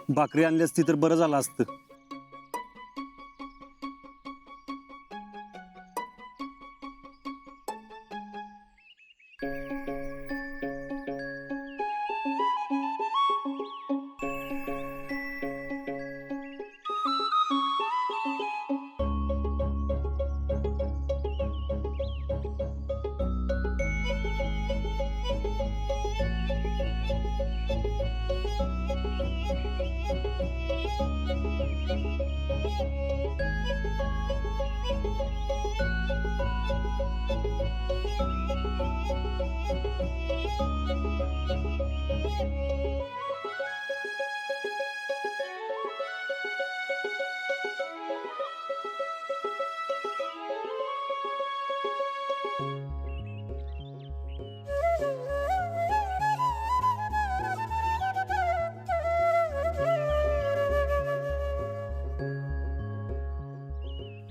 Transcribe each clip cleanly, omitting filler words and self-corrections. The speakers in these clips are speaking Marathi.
भाकरी आणली असती तर बरं झालं असतं.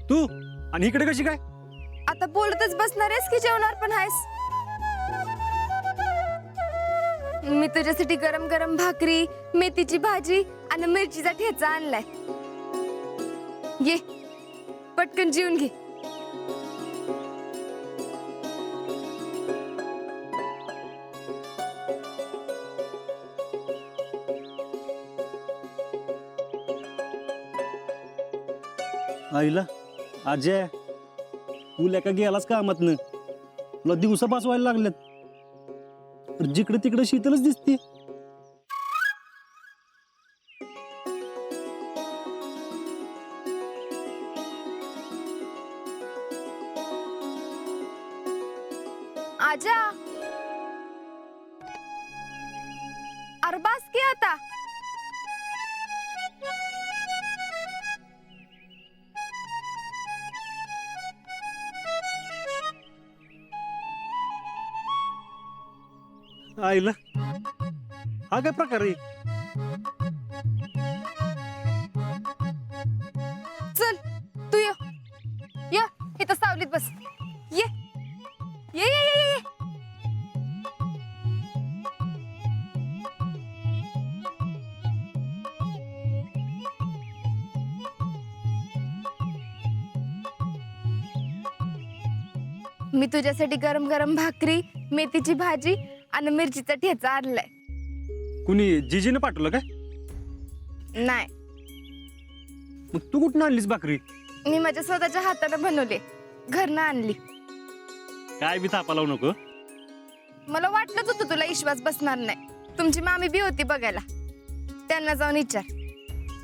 तू आणि इकडे कशी काय? आता बोलतच बसणार आहेस की जेवणार पण आहेस? मी तुझ्यासाठी गरम गरम भाकरी, मेथीची भाजी आणि मिरचीचा ठेचा आणलाय. ये पटकन जेवून घे. आईला अजय, तू लेका गेलास कामातनं, तुला दिवसा वाजवायला लागलेत. जिकडे तिकडे शीतलच दिसते. आजा, अरे बास की आता. आईला हा काय प्रकार आहे? चल तू ये इथं सावलीत बस. ये ये ये ये ये. मी तुझ्यासाठी गरम गरम भाकरी, मेथीची भाजी आणि मिरचीचा ठेचा आणलाय. कुणी जिजीने पाठवलं काय? नाही, मग तू कुठून आणलीस भाकरी? मी माझ्या स्वतःच्या हाताने बनवले, घरनं आणली. काय बी थापा लावू नको. मला वाटलंच होतं तुला विश्वास बसणार नाही. तुमची मामी बी होती बघायला, त्यांना जाऊन विचार.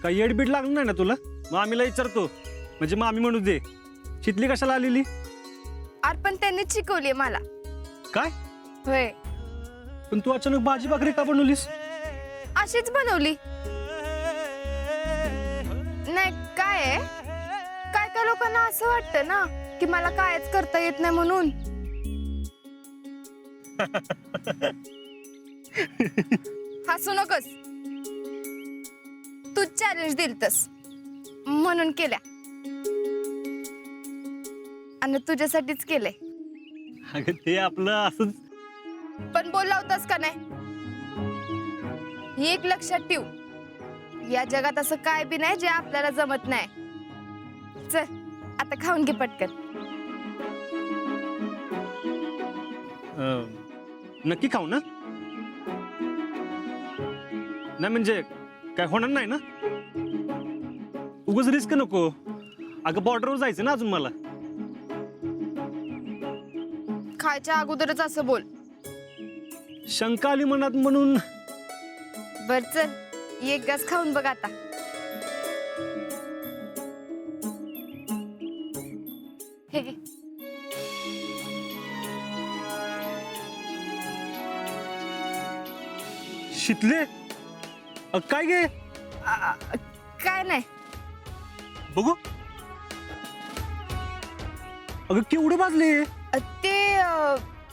काही येडबीड लागलं नाही ना तुला? मामीला विचारतो, म्हणजे मामी म्हणू दे. शितली कशाला आलेली? पण त्यांनीच शिकवली मला. काय? होय, पण तू अचानक भाजी भाकरी का बनवलीस? अशीच बनवली. नाही काय आहे, काय काय लोकांना असं वाटतं ना की मला कायच करता येत नाही म्हणून. हसू नकोस. तू चॅलेंज दिलतस म्हणून केल्या, आणि तुझ्यासाठीच केलंय. अगं ते आपलं असंच. पण बोलला होतास का नाही? एक लक्षात ठेव, या जगात असं काय बी नाही जे आपल्याला जमत नाही. चल आता खाऊन घे पटकन. नक्की खाऊ ना? नाही म्हणजे काय होणार नाही ना? उगाच रिस्क नको. अगं बॉर्डरवर जायचं ना अजून मला. खायच्या अगोदरच असं बोल. शंका आली मनात म्हणून. बर चल, एक घास खाऊन बघ आता. हे घे. शितले काय गे? काय नाही. बघू. अगं केवढे भाजले? ते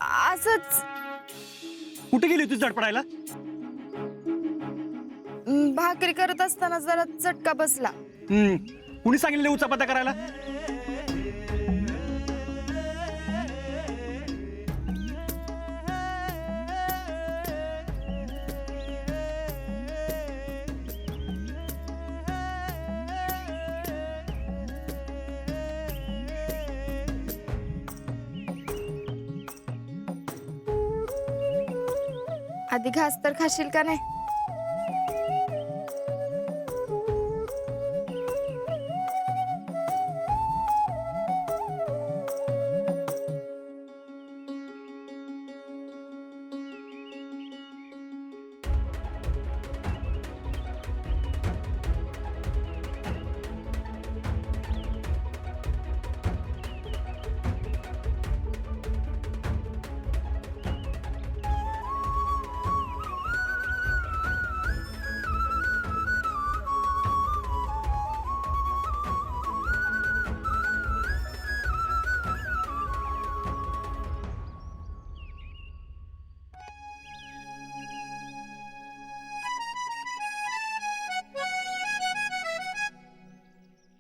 असंच कुठे गेली होती झडपडायला? भाकरी करत असताना जरा चटका बसला. कुणी सांगितले उचापत्या करायला? आधी घास तर खाशील का नाही?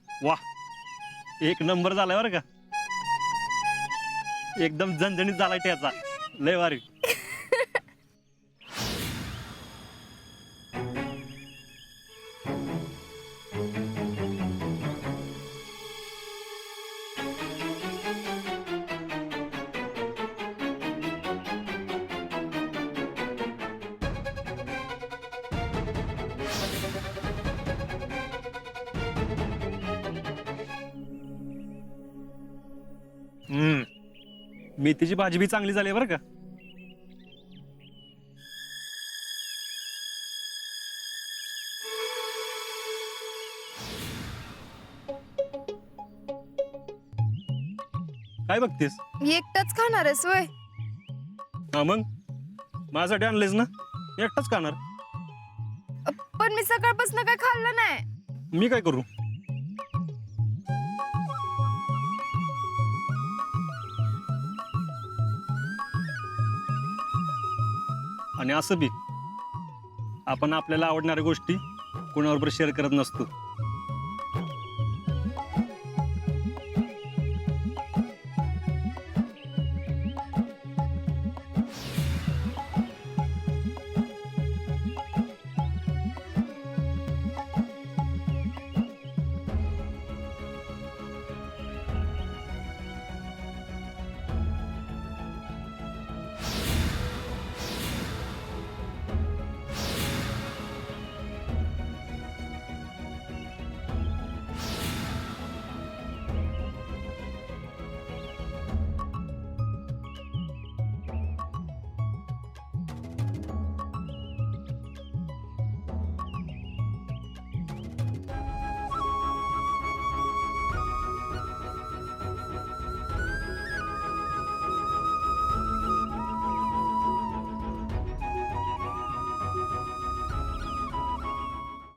वा, एक नंबर झालाय बरं का. एकदम झणझणीत झालाय त्याचा. लय भारी. मेथीची भाजी बी चांगली झाली बरं का. काय बघतेस? एकटाच खाणार आहेस वय? हा मग माझ्यासाठी आणलेस ना, एकटाच खाणार. पण मी सकाळपासून काय खाल्लं नाही. मी काय करू? आणि असं बी आपण आपल्याला आवडणाऱ्या गोष्टी कोणाबरोबर शेअर करत नसतो.